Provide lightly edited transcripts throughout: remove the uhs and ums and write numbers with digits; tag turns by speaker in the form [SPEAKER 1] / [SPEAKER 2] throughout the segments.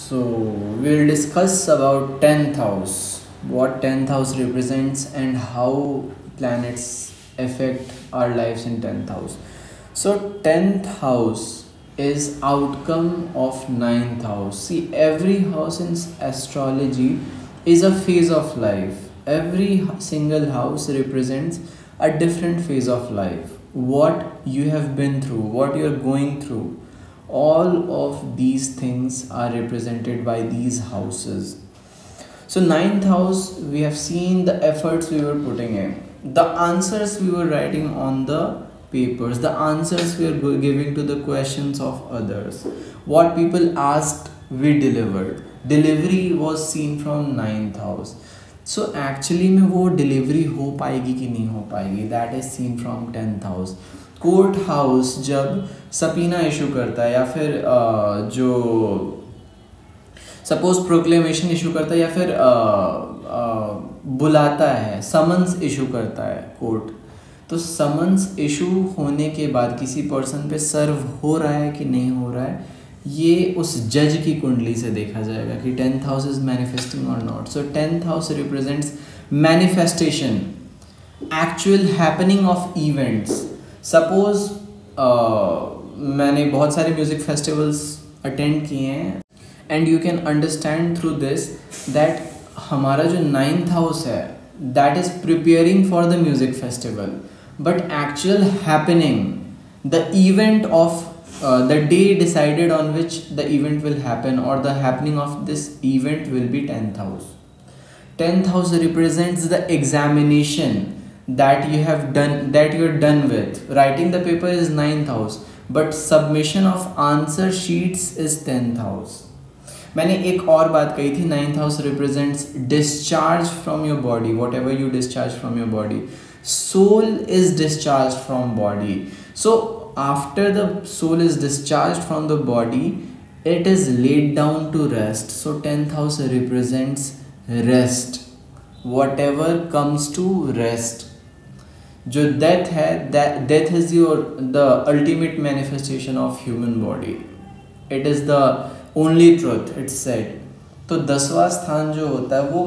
[SPEAKER 1] So we'll discuss about 10th house, what 10th house represents and how planets affect our lives in 10th house. So 10th house is outcome of ninth house. See, every house in astrology is a phase of life. Every single house represents a different phase of life. What you have been through, what you're going through, all of these things are represented by these houses. So ninth house, we have seen the efforts we were putting in, the answers we were writing on the papers, the answers we are giving to the questions of others, what people asked we delivered. Delivery was seen from ninth house. So actually में वो delivery हो पाएगी कि नहीं हो पाएगी, that is seen from 10th house. Court house जब Sabina issue करता है या फिर जो सपोज प्रोक्लेमेशन इशू करता है या फिर बुलाता है, समन्स इशू करता है कोर्ट, तो समन्स इशू होने के बाद किसी पर्सन पे सर्व हो रहा है कि नहीं हो रहा है, ये उस जज की कुंडली से देखा जाएगा कि 10th हाउस इज मैनिफेस्टिंग और not. So 10th house represents manifestation, actual happening of events. Suppose मैंने बहुत सारे म्यूजिक फेस्टिवल्स अटेंड किए हैं and you can understand through this that हमारा जो 9th हाउस है that is preparing for the music festival, but actual happening, the event of the day decided on which the event will happen or the happening of this event will be 10th house. 10th house represents the examination that you have done, that you are done with. Writing the paper is 9th house, but submission of answer sheets is 10th house. मैंने एक और बात कही थी, 9th house represents discharge from your body, whatever you discharge from your body. Soul is discharged from body. So after the soul is discharged from the body, it is laid down to rest. So 10th house represents rest, whatever comes to rest. जो death है, that death is the ultimate manifestation of human body. It is the only truth, it's said. तो 10वां स्थान जो होता है वो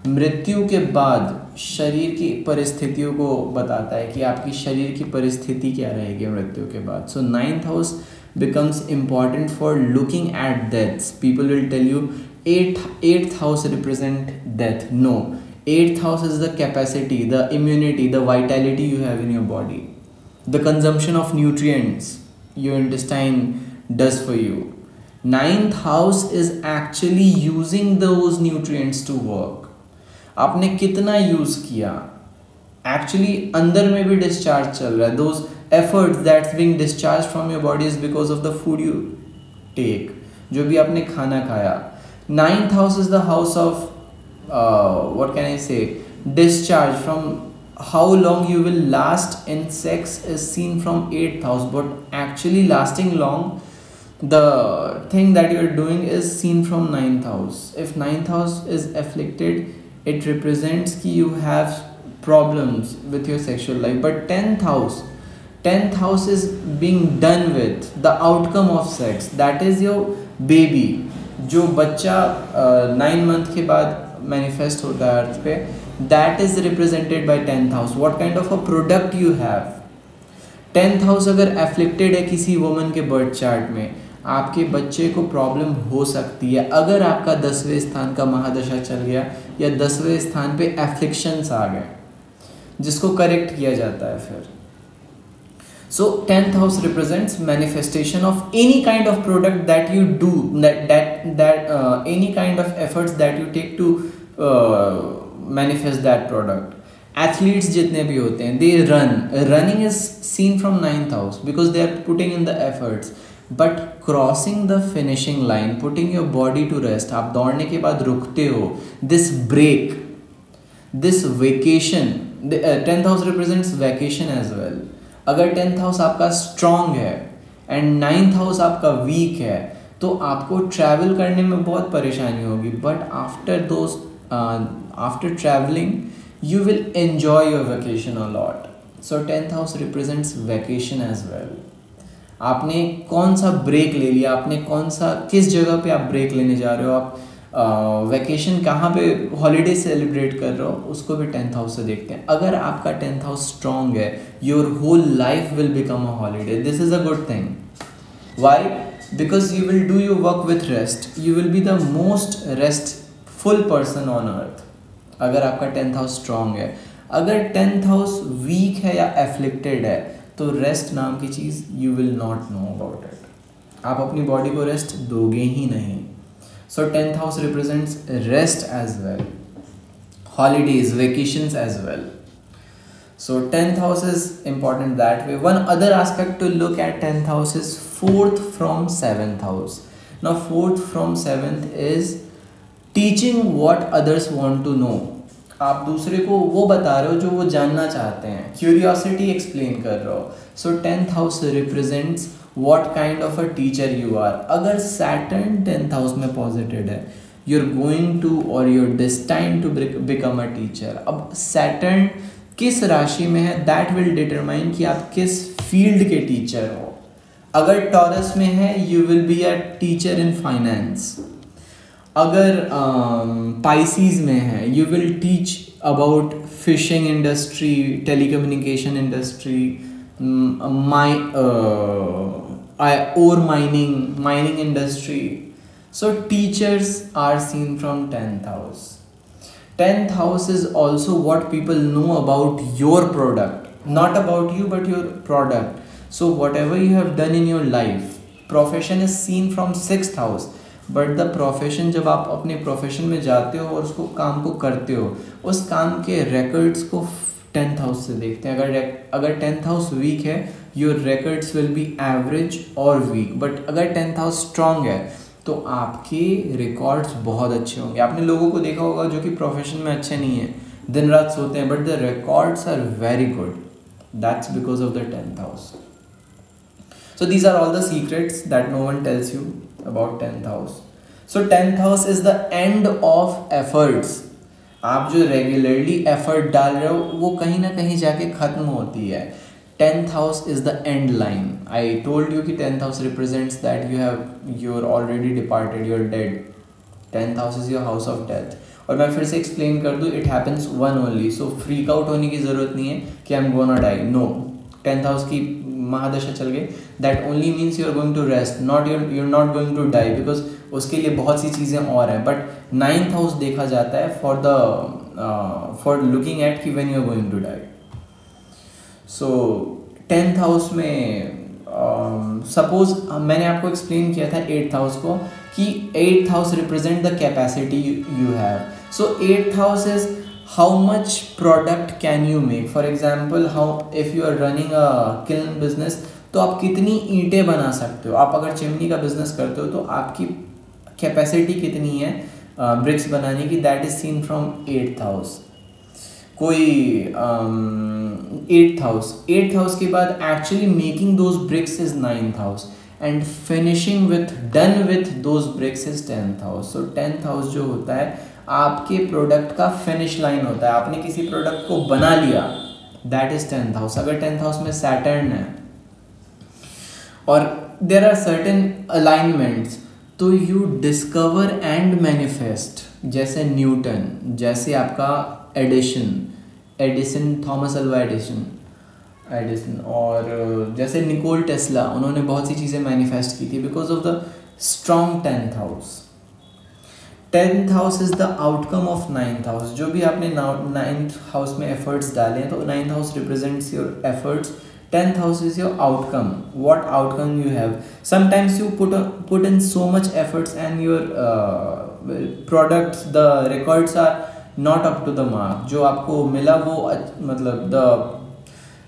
[SPEAKER 1] मृत्यु के बाद शरीर की परिस्थितियों को बताता है कि आपकी शरीर की परिस्थिति क्या रहेगी मृत्यु के बाद. So 9th house becomes important for looking at deaths. People will tell you 8th house represent death. No, 8th house is the capacity, the immunity, the vitality you have in your body, the consumption of nutrients your intestine does for you. 9th house is actually using those nutrients to work. आपने कितना use किया, actually अंदर में भी discharge चल रहा है. Those efforts that's being discharge from your body is because of the food you take, जो भी आपने खाना खाया. 9th house is the house of what can I say, discharge from how long you will last in sex is seen from 8th house, but actually lasting long, the thing that you are doing is seen from 9th house. If 9th house is afflicted, it represents कि you have problems with your sexual life. But 10th house is being done with the outcome of sex, that is your baby. जो बच्चा 9 month के बाद manifest होता है अर्थ पे, that is represented by 10th house. What kind of a product you have. 10th house अगर afflicted है किसी woman के birth chart में, आपके बच्चे को प्रॉब्लम हो सकती है अगर आपका 10वें स्थान का महादशा चल गया या 10वें स्थान पे एफ्लिक्शंस आ गए, जिसको करेक्ट किया जाता है फिर. So 10th house represents manifestation of any kind of product that you do, that any kind of efforts that you take to manifest that product. Athletes जितने भी होते हैं, they running is seen from 9th house because they are putting in the efforts. But crossing the finishing line, putting your body to rest, आप दौड़ने के बाद रुकते हो, this break, this vacation. 10th house represents vacation as well. अगर 10th house आपका strong है and 9th house आपका वीक है तो आपको ट्रैवल करने में बहुत परेशानी होगी, but after travelling you will enjoy your vacation a lot. So 10th house represents vacation as well. आपने कौन सा ब्रेक ले लिया, आपने कौन सा किस जगह पे आप ब्रेक लेने जा रहे हो, आप वैकेशन कहाँ पे हॉलीडे सेलिब्रेट कर रहे हो, उसको भी 10th हाउस से देखते हैं. अगर आपका 10th हाउस स्ट्रॉन्ग है, your whole life will become a holiday. This is a good thing. Why? Because you will do your work with rest. You will be the most restful person on earth अगर आपका 10th house strong है. अगर 10th house week है या afflicted है तो rest नाम की चीज़ you will not know about it. आप अपनी बॉडी को रेस्ट दोगे ही नहीं. So 10th house represents rest as well, holidays, vacations as well. So 10th house is important that way. One other aspect to look at 10th house is 4th from 7th house. Now 4th from 7th is teaching what others want to know. आप दूसरे को वो बता रहे हो जो वो जानना चाहते हैं, क्यूरियोसिटी एक्सप्लेन कर रहे हो. So 10th house represents what kind of a teacher you are. अगर सैटर्न 10th हाउस में पॉजिटिव है, यू आर गोइंग टू और you are destined to become a teacher. अब सैटर्न किस राशि में है दैट विल डिटरमाइन कि आप किस फील्ड के टीचर हो. अगर टॉरस में है you will be a teacher in finance. अगर पाइसीज में है you will teach about fishing industry, telecommunication industry, or mining industry. So teachers are seen from 10th house. 10th house is also what people know about your product, not about you but your product. So whatever you have done in your life. Profession is seen from 6th house. But the profession, जब आप अपने profession में जाते हो और उसको काम को करते हो, उस काम के रिकॉर्ड्स को 10th हाउस से देखते हैं. अगर 10th हाउस वीक है your records will be average और वीक. बट अगर 10th हाउस स्ट्रॉन्ग है तो आपके रिकॉर्ड्स बहुत अच्छे होंगे. आपने लोगों को देखा होगा जो कि प्रोफेशन में अच्छे नहीं है, दिन रात सोते हैं, but the records are very good. That's because of the 10th house. So these are all the secrets that no one tells you about 10th house. So 10th house is the end of efforts. आप जो regularly effort डाल रहे हो वो कहीं ना कहीं जाके ख़त्म होती है. 10th house is the end line. I told you कि 10th house represents that you're already departed, you're dead. 10th house is your house of death. और मैं फिर से एक्सप्लेन कर दूँ, it happens one only. So freak out होने की ज़रूरत नहीं है कि I'm gonna die. No. 10th house की महादशा चल गई, that only means you are going to rest, not you're not going to die, because उसके लिए बहुत सी चीज़ें और हैं. बट 9th हाउस देखा जाता है फॉर लुकिंग एट कि when you are going to die. So 10th house में सपोज मैंने आपको एक्सप्लेन किया था 8th हाउस को कि 8th house represent the capacity you have. So 8th house is how much product can you make. For example, if you are running a kiln business, तो आप कितनी ईंटें बना सकते हो. आप अगर चिमनी का बिजनेस करते हो तो आपकी कैपेसिटी कितनी है ब्रिक्स बनाने की, that is seen from 8th house. कोई 8th हाउस के बाद actually making those bricks is 9th house and finishing done with those bricks is 10th house. So 10th house जो होता है आपके प्रोडक्ट का फिनिश लाइन होता है. आपने किसी प्रोडक्ट को बना लिया, दैट इज 10th हाउस. अगर 10th हाउस में सैटर्न है और देयर आर सर्टेन अलाइनमेंट्स, तो यू डिस्कवर एंड मैनिफेस्ट. जैसे न्यूटन, जैसे आपका एडिसन थॉमस अल्वा एडिसन और जैसे निकोल टेस्ला, उन्होंने बहुत सी चीज़ें मैनिफेस्ट की थी because of the strong 10th house. 10th house is the outcome of 9th house. जो भी आपने 9th हाउस में एफर्ट्स डाले हैं तो 9th house represents your efforts. 10th house is your outcome, what outcome you have. Sometimes you put in so much efforts and your products, the records are not up to the mark. जो आपको मिला वो मतलब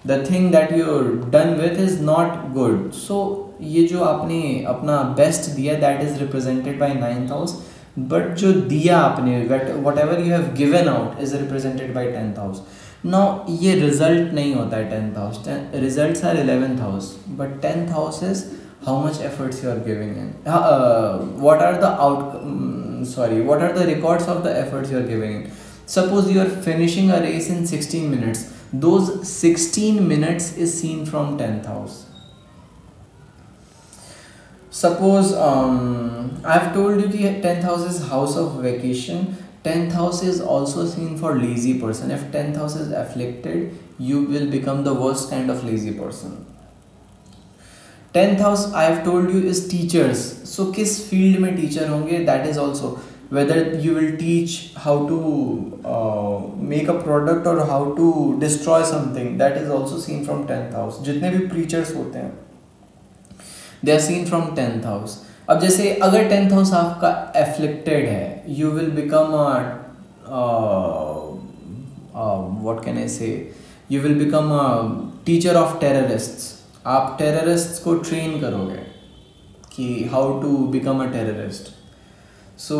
[SPEAKER 1] the thing that you done with is not good. So ये जो आपने अपना best दिया that is represented by 9th house. But जो दिया आपने, whatever you have given out is represented by 10th house. Now ये रिजल्ट नहीं होता है 10th house. Results are 11th house. But 10th house is how much efforts you are giving in, what are the records of the efforts you are giving in. Suppose you are finishing a race in 16 minutes. Those 16 minutes is seen from 10th house. Suppose I have told you कि 10th house is house of vacation. 10th house is also seen for lazy person. If 10th house is afflicted, you will become the worst kind of lazy person. 10th house I have told you is teachers. So किस field में teacher होंगे, that is also whether you will teach how to make a product or how to destroy something, that is also seen from 10th house. जितने भी preachers होते हैं they are seen from 10th house. अब जैसे अगर 10th house आपका afflicted है, you will become what can I say, you will become teacher of terrorists. आप टेररिस्ट्स को ट्रेन करोगे कि how to become a terrorist. So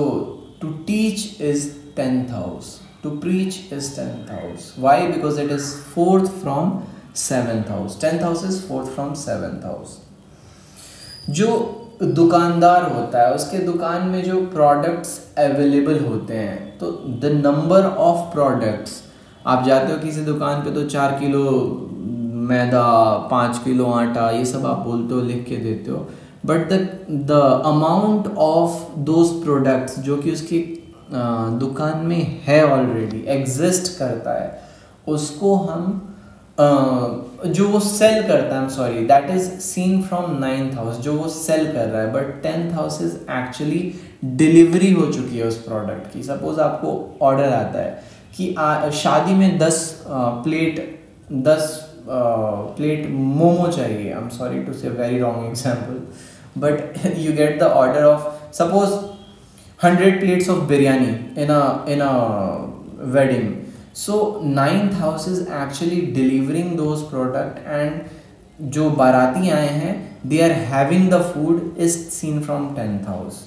[SPEAKER 1] to teach is 10th house, to preach is 10th house. Why? Because it is 4th from 7th house. 10th house is 4th from 7th house. जो दुकानदार होता है उसके दुकान में जो products available होते हैं, तो द नंबर ऑफ प्रोडक्ट्स, आप जाते हो किसी दुकान पे तो 4 किलो मैदा, 5 किलो आटा, ये सब आप बोलते हो, लिख के देते हो, but the amount of those products जो कि उसकी दुकान में है, ऑलरेडी एग्जिस्ट करता है, उसको हम जो वो सेल करता है, I am sorry, that is seen from 9th house, जो वो सेल कर रहा है. But 10th house is actually delivery हो चुकी है उस प्रोडक्ट की. सपोज आपको ऑर्डर आता है कि शादी में 10 प्लेट मोमो चाहिए. आई एम सॉरी टू से very wrong example, but you get the order of suppose 100 plates of biryani in a wedding. So 9th house is actually delivering those product, and जो बाराती आए हैं they are having the food is seen from 10th house.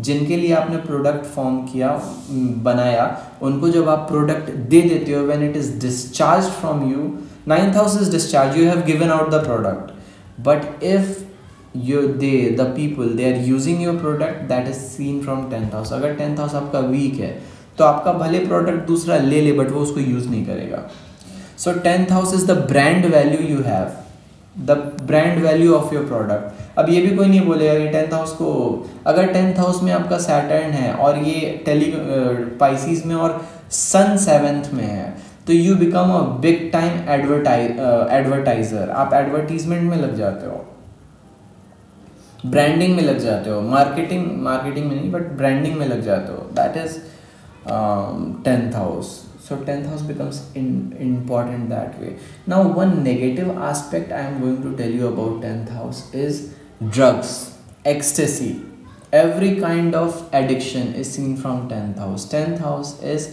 [SPEAKER 1] जिनके लिए आपने product form किया, बनाया, उनको जब आप प्रोडक्ट दे देते हो, when it is discharged from you, 9th house is discharged, you have given out the product. But if the people they are using your product, that is seen from 10th house. अगर 10th house आपका week है तो आपका भले product दूसरा ले ले but वो उसको यूज़ नहीं करेगा. सो 10th house is the brand value you have, the brand value of your product. अब ये भी कोई नहीं बोलेगा कि 10th हाउस को, अगर 10th हाउस में आपका सैटर्न है और ये पाइसिस में और सन 7th में है, तो you become a big time advertiser. आप एडवर्टीजमेंट में लग जाते हो, ब्रांडिंग में लग जाते हो, मार्केटिंग में नहीं बट ब्रांडिंग में लग जाते हो. That is 10th house. So 10th house becomes important that way. Now one negative aspect I am going to tell you about 10th house is drugs, ecstasy. Every kind of addiction is seen from 10th house. 10th house is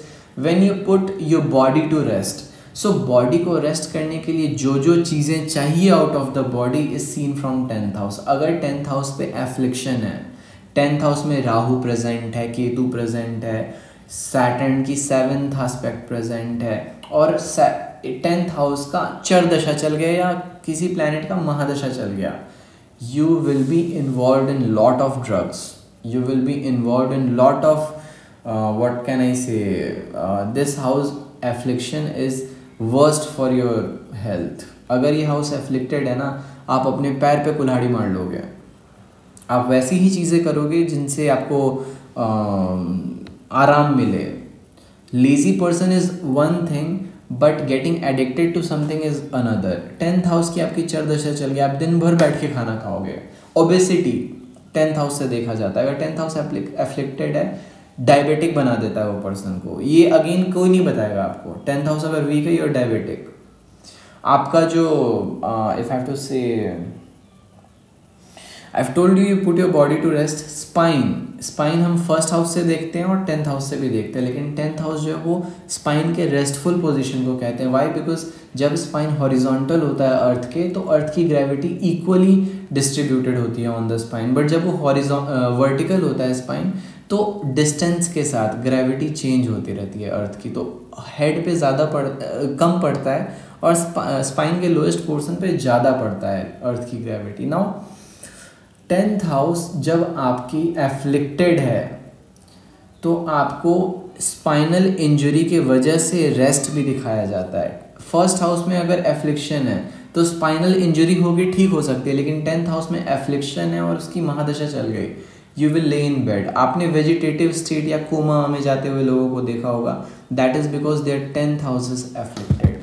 [SPEAKER 1] when you put your body to rest. So body को rest करने के लिए जो जो चीज़ें चाहिए out of the body is seen from 10th house. अगर 10th house पे affliction है, 10th house में राहु प्रेजेंट है, केतु प्रेजेंट है, सैटर्न की 7th एस्पेक्ट प्रेजेंट है, और 10th हाउस का चर दशा चल गया या किसी प्लैनेट का महादशा चल गया, you will be involve in lot of drugs, you will be involve in lot of what can I say, this house affliction is worst for your health. अगर ये हाउस एफ्लिक्टेड है ना, आप अपने पैर पे कुल्हाड़ी मार लोगे. आप वैसी ही चीज़ें करोगे जिनसे आपको आराम मिले. Lazy person is one thing but getting addicted to something is another. 10th house की आपकी चर दशा चल गया, आप दिन भर बैठ के खाना खाओगे. ओबेसिटी 10th हाउस से देखा जाता है. अगर 10th हाउस एफ्लिक्टेड है, डायबिटिक बना देता है वो पर्सन को. ये अगेन कोई नहीं बताएगा आपको. 10th हाउस अगर वीक है, यू आर डायबिटिक. आपका जो if I have to say, I have told you put your body to rest. Spine हम 1st हाउस से देखते हैं और 10th हाउस से भी देखते हैं, लेकिन 10th हाउस जो है वो स्पाइन के रेस्टफुल पोजीशन को कहते हैं. वाई? बिकॉज जब स्पाइन हॉरिजॉन्टल होता है अर्थ के, तो अर्थ की ग्रेविटी इक्वली डिस्ट्रीब्यूटेड होती है ऑन द स्पाइन. बट जब वो वर्टिकल होता है स्पाइन, तो डिस्टेंस के साथ ग्रेविटी चेंज होती रहती है अर्थ की. तो हेड पे ज़्यादा कम पड़ता है और स्पाइन के लोएस्ट पोर्शन पे ज़्यादा पड़ता है अर्थ की ग्रेविटी. नाउ 10th हाउस जब आपकी एफ्लिक्टेड है, तो आपको स्पाइनल इंजरी के वजह से रेस्ट भी दिखाया जाता है. 1st हाउस में अगर एफ्लिक्शन है, तो स्पाइनल इंजरी होगी, ठीक हो सकती है, लेकिन 10th हाउस में एफ्लिक्शन है और उसकी महादशा चल गई, you will lay in bed. आपने वेजिटेटिव स्टेट या कोमा में जाते हुए लोगों को देखा होगा, that is because their 10th house is afflicted.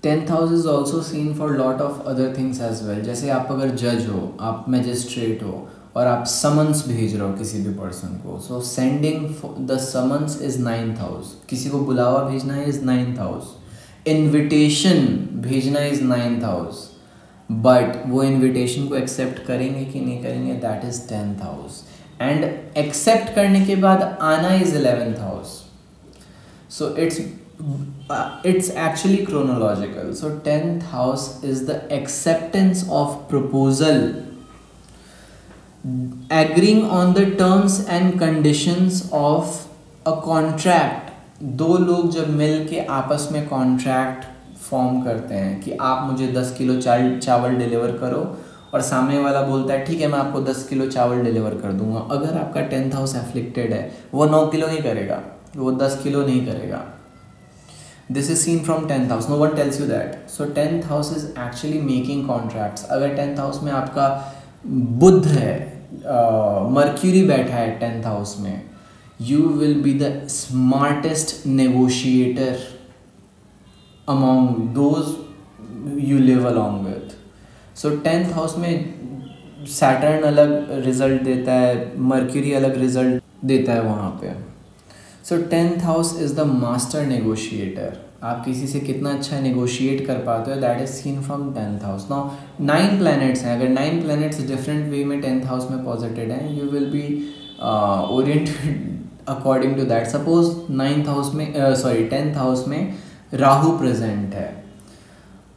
[SPEAKER 1] 10th house is also seen for lot of other things as well. जैसे आप अगर जज हो, आप मैजिस्ट्रेट हो और आप समन्स भेज रहे हो किसी भी पर्सन को, so sending the summons is 9th house. किसी को बुलावा भेजना है इज 9th हाउस। इन्विटेशन भेजना इज 9th हाउस, बट वो इन्विटेशन को एक्सेप्ट करेंगे कि नहीं करेंगे, that is 10th house. And accept करने के बाद आना is 11th house. So it's actually chronological. So 10th house is the acceptance of proposal, agreeing on the terms and conditions of a contract. दो लोग जब मिल के आपस में कॉन्ट्रैक्ट फॉर्म करते हैं कि आप मुझे 10 किलो चावल डिलीवर करो, और सामने वाला बोलता है ठीक है मैं आपको 10 किलो चावल डिलीवर कर दूंगा। अगर आपका 10th हाउस एफ्लिक्टेड है, वो 9 किलो नहीं करेगा, वो 10 किलो नहीं करेगा। This is seen from 10th house. No one tells you that. So 10th house is actually making contracts. अगर 10th house में आपका बुध है, मर्क्यूरी बैठा है 10th हाउस में, you will be the smartest negotiator among those you live along with. So 10th house में Saturn अलग result देता है, मर्क्यूरी अलग रिजल्ट देता है वहाँ पे। सो 10th house is the master negotiator. आप किसी से कितना अच्छा नेगोशिएट कर पाते हो, that is seen from 10th house. Now 9 planets हैं, अगर 9 प्लैनेट्स डिफरेंट वे में 10th हाउस में पॉजिटेड हैं, you will be oriented according to that. Suppose 9th house में 10th हाउस में राहु प्रेजेंट है,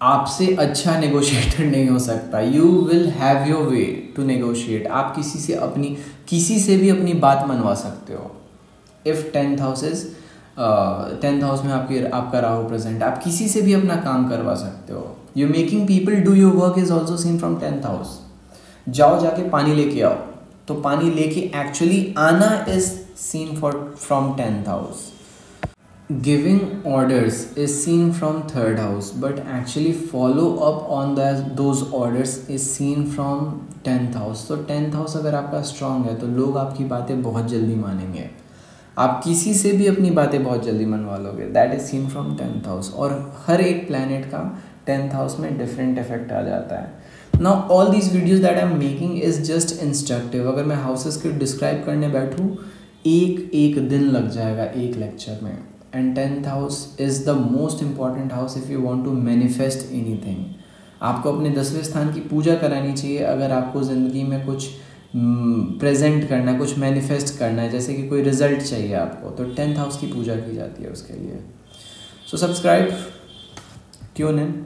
[SPEAKER 1] आपसे अच्छा नेगोशिएटर नहीं हो सकता। You will have your way to negotiate. आप किसी से भी अपनी बात मनवा सकते हो। इफ़ 10th हाउस में आपका राहु प्रेजेंट, आप किसी से भी अपना काम करवा सकते हो। You making people do your work is also scene from 10th house. जाओ जाके पानी लेके आओ, तो पानी लेके एक्चुअली आना is seen from 10th house. Giving orders is seen from 3rd house, but actually follow up on those orders is seen from 10th house. So 10th house अगर आपका strong है तो लोग आपकी बातें बहुत जल्दी मानेंगे, आप किसी से भी अपनी बातें बहुत जल्दी मनवा लोगे, that is seen from 10th house. और हर एक प्लैनेट का 10th हाउस में डिफरेंट इफेक्ट आ जाता है। Now all these videos that I am making is just instructive. अगर मैं हाउसेस को डिस्क्राइब करने बैठूँ एक दिन लग जाएगा एक लेक्चर में। And 10th house is the most important house if you want to manifest anything. आपको अपने 10वें स्थान की पूजा करानी चाहिए अगर आपको ज़िंदगी में कुछ प्रेजेंट करना है, कुछ मैनिफेस्ट करना है, जैसे कि कोई रिजल्ट चाहिए आपको, तो 10th हाउस की पूजा की जाती है उसके लिए। So subscribe, tune in.